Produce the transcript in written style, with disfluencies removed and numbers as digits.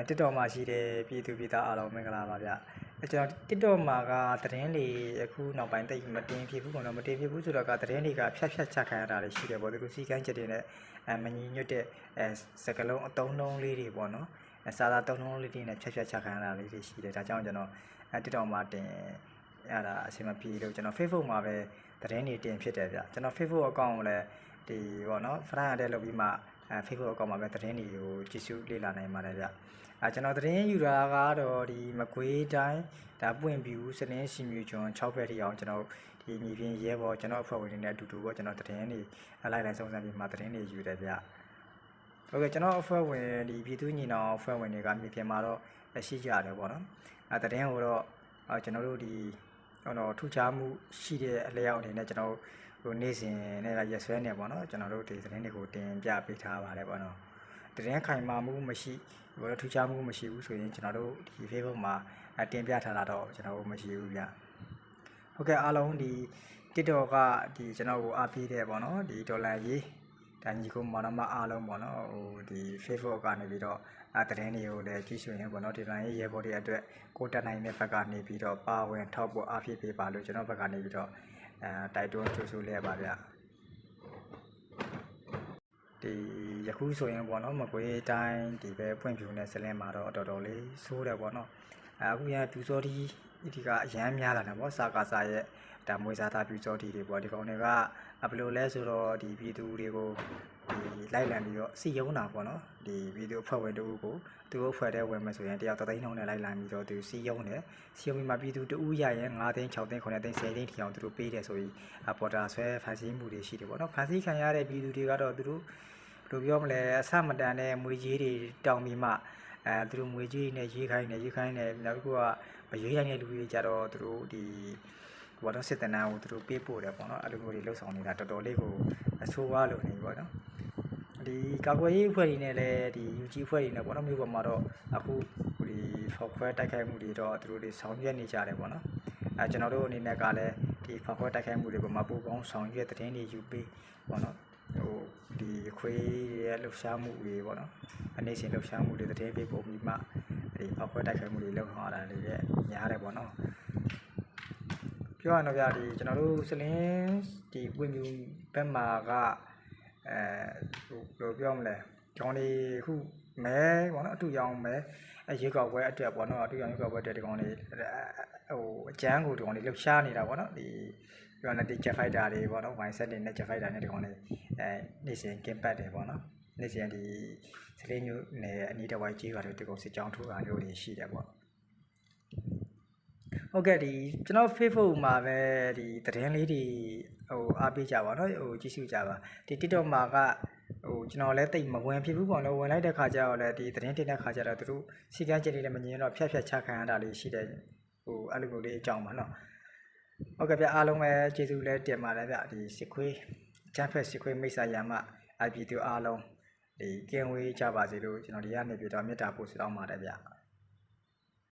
TikTok မှာရှိတဲ့ပြည်သူပြည်သားအားလုံးမင်္ဂလာပါဗျ။ကျွန်တော် TikTok မှာကသတင်းတွေအခုနောက်ပိုင်းတိတ်မတင်ဖြစ်ဘူးကတော့မတင်ဖြစ်ဘူးဆိုတော့ကသတင်းတွေကဖြတ်ချခံရတာတွေရှိတယ်ပေါ့သူတို့စီကန်းချက်တွေနဲ့မညီညွတ်တဲ့စကလုံးအတုံးလုံးလေးတွေပေါ့နော်။စာသားတုံးလုံးလေးတွေနဲ့ဖြတ်ချခံရတာလေးတွေရှိတယ်ဒါကြောင့်ကျွန်တော်TikTok မှာတင်ရတာအချိန်မပြေလို့ကျွန်တော် Facebook မှာပဲသတင်းတွေတင်ဖြစ်တယ်ဗျ။ကျွန်တော် Facebook အကောင့်ကိုလည်းဒီပေါ့နော် friend ရတဲ့လုပ်ပြီးမှFacebook အကောင့်မှာပဲသတင်းတွေကိုကြည့်ရှုလေ့လာနိုင်ပါတယ်ဗျကျွန်တော်သတင်းယူတာကတော့ဒီမကွေးတိုင်းဒါပွင့်ပြူစနင်းစီမြူကျွန်း6ဘက်ထိအောင်ကျွန်တော်ဒီမြေပြင်ရဲဘော်ကျွန်တော်အဖွဲ့ဝင်တွေနဲ့အတူတူပေါ့ကျွန်တော်သတင်းတွေလိုက်စုံစမ်းပြီးမှသတင်းတွေယူတယ်ဗျဟုတ်ကဲ့ကျွန်တော်အဖွဲ့ဝင်ဒီပြည်သူညီနောင်အဖွဲ့ဝင်တွေကမြေပြင်မှာတော့ရှိကြတယ်ပေါ့နော်သတင်းကိုတော့ကျွန်တော်တို့ဒီထူးခြားမှုရှိတဲ့အလျောက်အနေနဲ့ကျွန်တော်ဟိုနေ့စဉ်နဲ့ရက်စွဲနေပေါ့နော်ကျွန်တော်တို့ဒီသတင်းတွေကိုတင်ပြပေးထားပါတယ်ပေါ့နော်သတင်းခိုင်မာမှုမရှိဘာလို့ထူးခြားမှုမရှိဘူးဆိုရင်ကျွန်တော်တို့ဒီ Facebook မှာတင်ပြထားတာတော့ကျွန်တော်တို့မရှိဘူးဗျဟုတ်ကဲ့အားလုံးဒီ TikTok ကဒီကျွန်တော်ကိုအားပေးတယ်ပေါ့နော်ဒီဒေါ်လာရေးဒါညီကိုမောင်နှမအားလုံးပေါ့နော်ဟိုဒီ Facebook ကနေပြီးတော့သတင်းတွေကိုလည်းကြည့်ရှုရင်ပေါ့နော်ဒီလိုင်းရေးဘော်တွေအတွက်ကိုတက်နိုင်တဲ့ဘက်ကနေပြီးတော့ပါဝင်ထောက်ဖို့အားပေးပေးပါလို့ကျွန်တော်ဘက်ကနေပြီးတော့တိုက်တွန်းကြိုးဆိုလဲပါဗျဒီယခုဆိုရင်ပေါ့နော်မကွေးတိုင်းဒီပဲဖွင့်ပြူနေစလင်းမှာတော့တော်တော်လေးဆိုးတယ်ပေါ့နော်အခုရပြူစောတီဒီကအရန်များလာတယ်ပေါ့စာကာစာရဲ့ဒါမွေးစားသားပြူစောတီတွေပေါ့ဒီကောင်တွေကဘယ်လိုလဲဆိုတော့ဒီပြည်သူတွေကိုဒီလိုက်လံပြီးတော့စီယုံတာပေါ့နော်ဒီဗီဒီယိုဖွဲ့ဝင်တူကိုသူတို့ဖွဲ့တဲ့ဝင်မယ်ဆိုရင်တယောက်3သိန်းနှုန်းနဲ့လိုက်လံပြီးတော့သူစီယုံတယ်စီယုံပြီးမှပြည်သူတူရရင်5သိန်း6သိန်း9သိန်း10သိန်းထိအောင်သူတို့ပေးတယ်ဆိုပြီးပေါ်တာဆွဲဖန်ဆီးမှုတွေရှိတယ်ပေါ့နော်ဖန်ဆီးခံရတဲ့ပြည်သူတွေကတော့သူတို့ဘယ်လိုပြောမလဲအဆမတန်တဲ့မွေကြီးတွေတောင်းပြီးမှသူတို့မွေကြီးနဲ့ရေးခိုင်းတယ်နောက်တစ်ခုကမရေးနိုင်တဲ့လူတွေကြတော့သူတို့ဒီဘောတော့စစ်တနန်းကိုသူတို့ပေးပို့တယ်ပေါ့နော်အဲ့လိုမျိုးတွေလှုပ်ဆောင်နေတာတော်တော်လေးကိုအဆိုးဝါးလို့နေပေါ့နော်ဒီကာကွယ်ရေးအဖွဲ့တွေနဲ့လည်းဒီ UG အဖွဲ့တွေနဲ့ပေါ့နော်မြို့ပေါ်မှာတော့အခုဒီဖောက်ခွဲတိုက်ခိုက်မှုတွေတော့သူတို့တွေဆောင်ရွက်နေကြတယ်ပေါ့နော်ကျွန်တော်တို့အနေနဲ့ကလည်းဒီဖောက်ခွဲတိုက်ခိုက်မှုတွေပေါ်မှာပူပေါင်းဆောင်ရွက်သတင်းတွေယူပေးပေါ့နော်ဟိုဒီခွေးရဲ့လှုပ်ရှားမှုတွေပေါ့နော်အနေစဉ်လှုပ်ရှားမှုတွေသတင်းပေးပုံပြီးမှဒီဖောက်ခွဲတိုက်ခိုက်မှုတွေလုပ်ဆောင်ရတာတွေလည်းများတယ်ပေါ့နော်ပြောရတော့ဗျာဒီကျွန်တော်တို့စလင်းဒီပွင့်ပြူဘက်မှာကဟိုဘယ်လိုပြောမလဲကျောင်းလေးခုမဲပေါ့နော်အတူရောင်မဲရေကောက်ပွဲအတွက်ပေါ့နော်အတူရောင်ရေကောက်ပွဲအတွက်ဒီကောင်လေးဟိုအကျန်းကိုဒီကောင်လေးလှုပ်ရှားနေတာပေါ့နော်ဒီပြောနေဒီjet fighter တွေပေါ့နော် mindset တွေနဲ့ jet fighter နဲ့ဒီကောင်လေးနေ့စဉ်ကင်ပတ်တယ်ပေါ့နော်နေ့စဉ်ဒီစလင်းမျိုးနဲ့အနီးတစ်ဝိုက်ကြီးပါတယ်ဒီကောင်စစ်ကြောင်းထိုးတာမျိုးတွေရှိတယ်ပေါ့ဟုတ်ကဲ့ဒီကျွန်တော် Facebook မှာပဲဒီသတင်းလေးတွေဟိုအားပေးကြပါเนาะဟိုကြည့်ရှုကြပါဒီ TikTok မှာကဟိုကျွန်တော်လည်းတိတ်မဝင်ဖြစ်ဘူးပေါ့နော်ဝင်လိုက်တဲ့ခါကျတော့လည်းဒီသတင်းတင်တဲ့ခါကျတော့သူတို့စီကန်းချက်တွေလည်းမငြင်းတော့ဖြတ်ချခံရတာလေးရှိတယ်ဟိုအဲ့လိုမျိုးလေးအကြောင်းပါเนาะဟုတ်ကဲ့ဗျအားလုံးပဲကျေးဇူးလည်းတင်ပါတယ်ဗျဒီစစ်ခွေးချမ်းဖက်စစ်ခွေးမိတ်ဆာရမအပြည်သူအားလုံးဒီကင်းဝေးကြပါစေလို့ကျွန်တော်ဒီကနေပြတော့မေတ္တာပို့ဆုတောင်းပါတယ်ဗျ